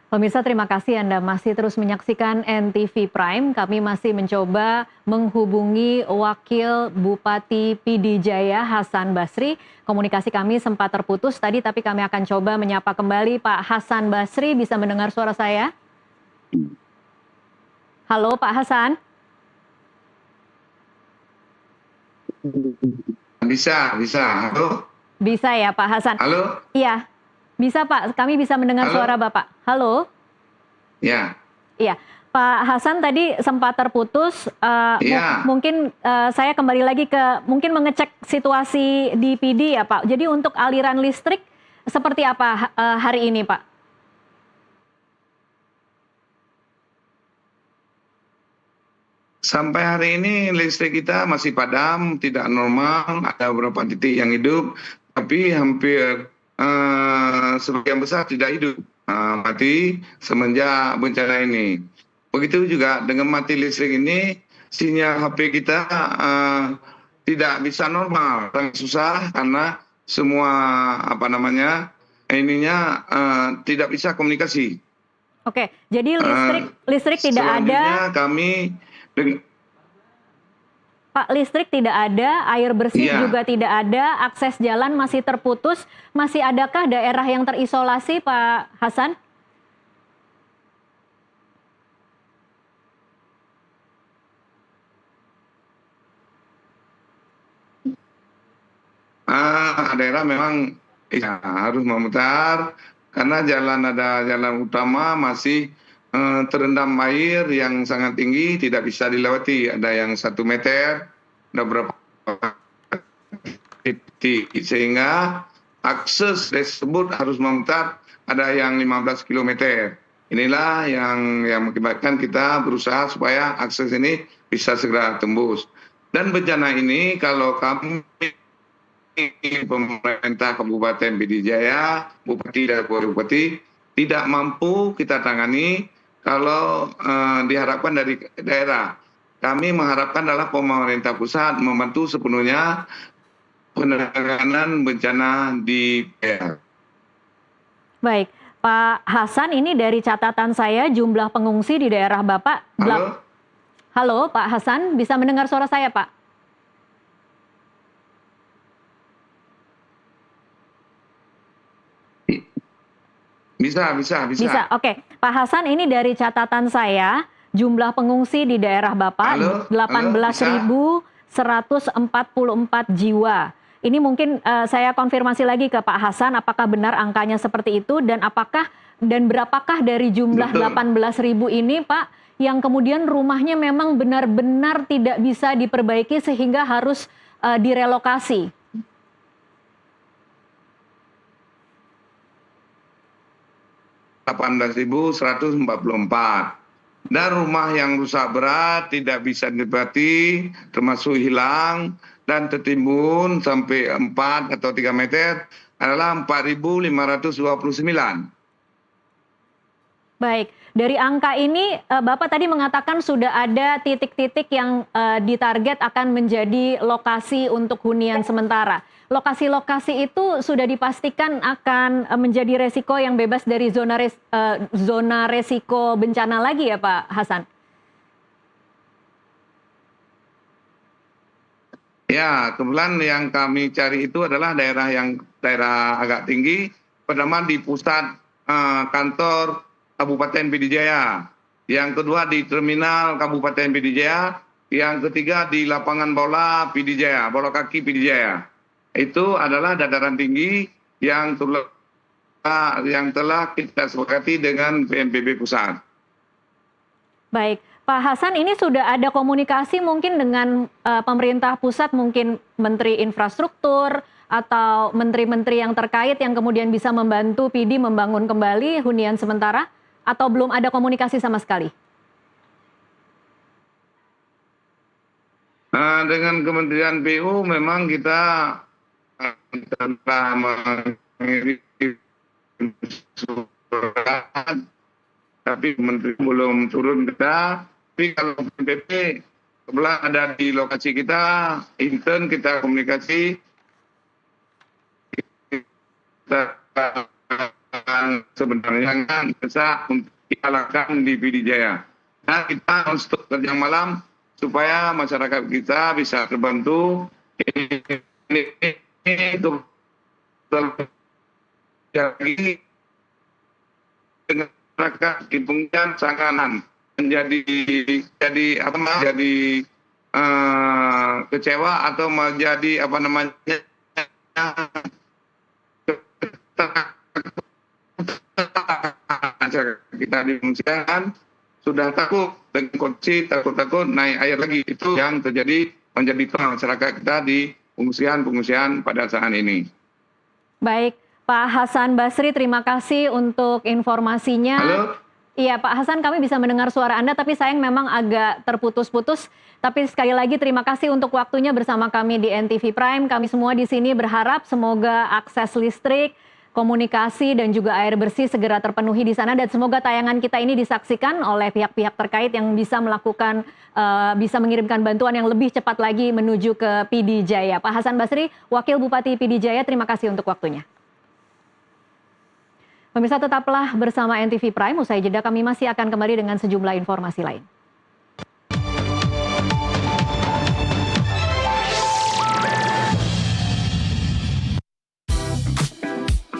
Pemirsa, terima kasih Anda masih terus menyaksikan NTV Prime. Kami masih mencoba menghubungi Wakil Bupati Pidijaya Hasan Basri. Komunikasi kami sempat terputus tadi, tapi kami akan coba menyapa kembali Pak Hasan Basri. Bisa mendengar suara saya? Halo Pak Hasan? Bisa. Halo? Bisa ya Pak Hasan? Halo? Iya, bisa Pak. Kami bisa mendengar suara Halo? Bapak. Halo? Ya. Iya, Pak Hasan tadi sempat terputus. Iya. Mungkin saya kembali lagi ke mungkin mengecek situasi di PD ya Pak. Jadi untuk aliran listrik seperti apa hari ini Pak? Sampai hari ini listrik kita masih padam, tidak normal, ada beberapa titik yang hidup, tapi hampir sebagian besar tidak hidup, mati semenjak bencana ini. Begitu juga dengan mati listrik ini, sinyal HP kita tidak bisa normal, sangat susah karena semua tidak bisa komunikasi. Oke, jadi listrik tidak ada. Selanjutnya kami Pak, listrik tidak ada, air bersih Iya. juga tidak ada, akses jalan masih terputus. Masih adakah daerah yang terisolasi, Pak Hasan? Daerah memang ya, harus memutar karena ada jalan utama masih terendam air yang sangat tinggi, tidak bisa dilewati. Ada yang 1 meter, ada beberapa titik, sehingga akses tersebut harus memutar, ada yang 15 kilometer. Inilah yang mengakibatkan kita berusaha supaya akses ini bisa segera tembus. Dan bencana ini kalau kami pemerintah Kabupaten Pidijaya, Bupati dan Wakil Bupati tidak mampu kita tangani kalau diharapkan dari daerah. Kami mengharapkan adalah pemerintah pusat membantu sepenuhnya penanganan bencana di daerah. Baik, Pak Hasan, ini dari catatan saya jumlah pengungsi di daerah Bapak. Halo? Halo, Pak Hasan, bisa mendengar suara saya, Pak? Bisa. Bisa, oke. Pak Hasan, ini dari catatan saya, jumlah pengungsi di daerah Bapak 18.144 jiwa. Ini mungkin saya konfirmasi lagi ke Pak Hasan, apakah benar angkanya seperti itu dan berapakah dari jumlah 18.000 ini, Pak, yang kemudian rumahnya memang benar-benar tidak bisa diperbaiki sehingga harus direlokasi? (18.144). Dan rumah yang rusak berat tidak bisa ditempati, termasuk hilang dan tertimbun sampai 4 atau 3 meter adalah 4.529. Baik, dari angka ini Bapak tadi mengatakan sudah ada titik-titik yang ditarget akan menjadi lokasi untuk hunian sementara. Lokasi-lokasi itu sudah dipastikan akan menjadi resiko yang bebas dari zona resiko bencana lagi ya Pak Hasan? Ya, kebetulan yang kami cari itu adalah daerah agak tinggi, pertama di pusat kantor Kabupaten Pidijaya, yang kedua di terminal Kabupaten Pidijaya, yang ketiga di lapangan bola Pidijaya, bola kaki Pidijaya. Itu adalah dataran tinggi yang telah kita sepakati dengan BNPB pusat. Baik, Pak Hasan, ini sudah ada komunikasi mungkin dengan pemerintah pusat, mungkin Menteri Infrastruktur atau menteri-menteri yang terkait yang kemudian bisa membantu PD membangun kembali hunian sementara, atau belum ada komunikasi sama sekali? Dengan Kementerian PU memang kita telah mengirim surat, tapi menteri belum turun kita. Tapi kalau BNPB kebetulan ada di lokasi kita, intern kita komunikasi, kita sebenarnya kan bisa untuk kita lakukan di PD Jaya. Nah, kita untuk kerja malam supaya masyarakat kita bisa terbantu. Ini untuk lagi dengan masyarakat di pengungsian sanganan menjadi kecewa atau menjadi kita di pengungsian sudah takut dengan kondisi takut naik air lagi. Itu yang terjadi menjadi masyarakat kita di pengungsian pada saat ini. Baik, Pak Hasan Basri, terima kasih untuk informasinya. Halo? Iya, Pak Hasan, kami bisa mendengar suara Anda, tapi sayang memang agak terputus-putus. Tapi sekali lagi terima kasih untuk waktunya bersama kami di NTV Prime. Kami semua di sini berharap semoga akses listrik, komunikasi, dan juga air bersih segera terpenuhi di sana. Dan semoga tayangan kita ini disaksikan oleh pihak-pihak terkait yang bisa melakukan, bisa mengirimkan bantuan yang lebih cepat lagi menuju ke PD Jaya. Pak Hasan Basri, Wakil Bupati PD Jaya, terima kasih untuk waktunya. Pemirsa, tetaplah bersama NTV Prime. Usai jeda kami masih akan kembali dengan sejumlah informasi lain.